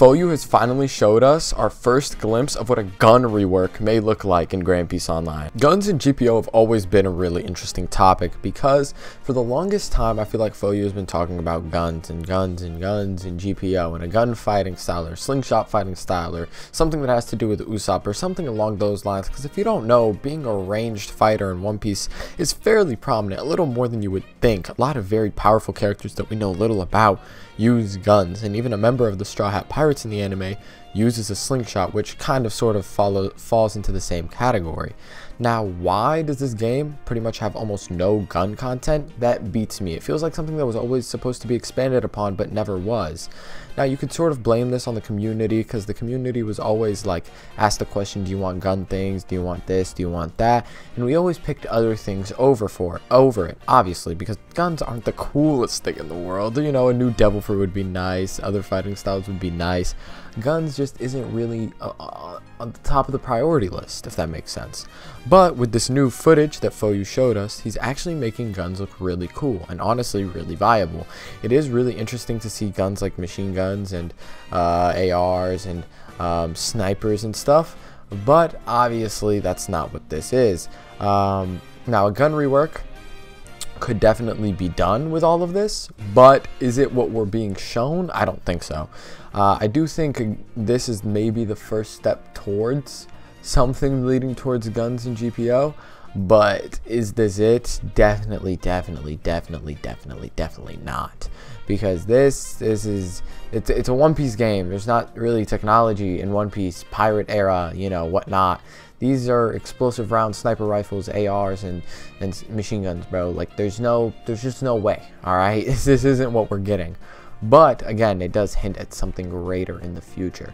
FOYU has finally showed us our first glimpse of what a gun rework may look like in Grand Peace Online. Guns and GPO have always been a really interesting topic because for the longest time I feel like FOYU has been talking about guns and GPO and a gunfighting style or slingshot fighting style or something that has to do with Usopp or something along those lines, because if you don't know, being a ranged fighter in One Piece is fairly prominent, a little more than you would think. A lot of very powerful characters that we know little about use guns, and even a member of the Straw Hat Pirates in the anime uses a slingshot, which kind of sort of falls into the same category. Now, why does this game pretty much have almost no gun content? That beats me. It feels like something that was always supposed to be expanded upon but never was. Now, you could sort of blame this on the community, because the community was always like, ask the question, do you want gun things, do you want this, do you want that, and we always picked other things over it, obviously, because guns aren't the coolest thing in the world. You know, a new devil fruit would be nice, other fighting styles would be nice. Guns just isn't really on the top of the priority list, if that makes sense. But with this new footage that FOYU showed us, he's actually making guns look really cool and honestly really viable. It is really interesting to see guns like machine guns and ARs and snipers and stuff, but obviously that's not what this is. Now, a gun rework could definitely be done with all of this, but is it what we're being shown? I don't think so. I do think this is maybe the first step towards something leading towards guns and GPO, but is this it? Definitely not, because it's a One Piece game. There's not really technology in One Piece, pirate era, you know, whatnot. These are explosive round sniper rifles, ARs, and machine guns, bro. Like, there's just no way, all right? This isn't what we're getting. But again, it does hint at something greater in the future.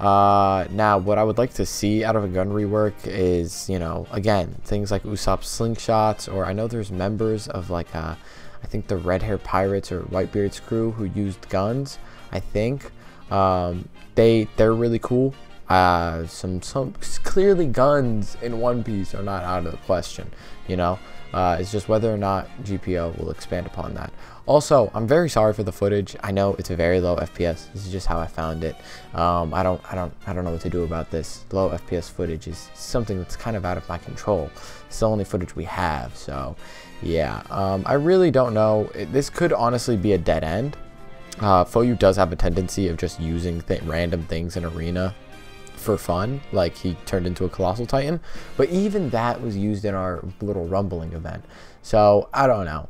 Now, what I would like to see out of a gun rework is, you know, again, things like Usopp's slingshots, or I know there's members of like I think the Red Hair Pirates or Whitebeard's crew who used guns. I think they're really cool. Some clearly guns in One Piece are not out of the question, you know. It's just whether or not GPO will expand upon that. Also, I'm very sorry for the footage. I know it's a very low FPS. This is just how I found it. I don't know what to do about this. Low FPS footage is something that's kind of out of my control. It's the only footage we have, so yeah. I really don't know. This could honestly be a dead end. FOYU does have a tendency of just using random things in Arena for fun, like he turned into a Colossal Titan, but even that was used in our little rumbling event. So I don't know.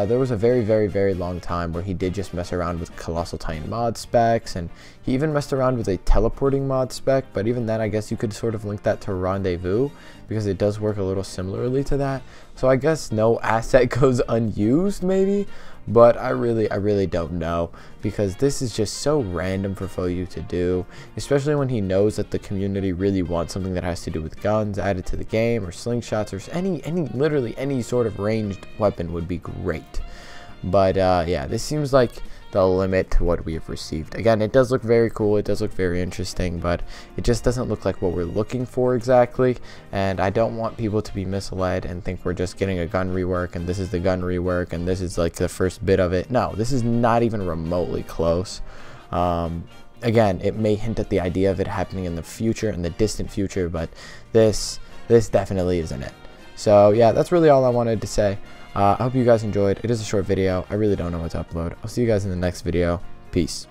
There was a very long time where he did just mess around with Colossal Titan mod specs, and he even messed around with a teleporting mod spec, but even then I guess you could sort of link that to Rendezvous, because it does work a little similarly to that. So I guess no asset goes unused maybe, but I really don't know, because this is just so random for FOYU to do, especially when he knows that the community really wants something that has to do with guns added to the game, or slingshots, or literally any sort of ranged weapon would be great. But yeah, this seems like the limit to what we have received. Again, it does look very cool, it does look very interesting, but it just doesn't look like what we're looking for exactly, and I don't want people to be misled and think we're just getting a gun rework and this is the gun rework and this is like the first bit of it. No, this is not even remotely close. Again, it may hint at the idea of it happening in the future, in the distant future, but this definitely isn't it. So yeah, that's really all I wanted to say. I hope you guys enjoyed. It is a short video. I really don't know what to upload. I'll see you guys in the next video. Peace.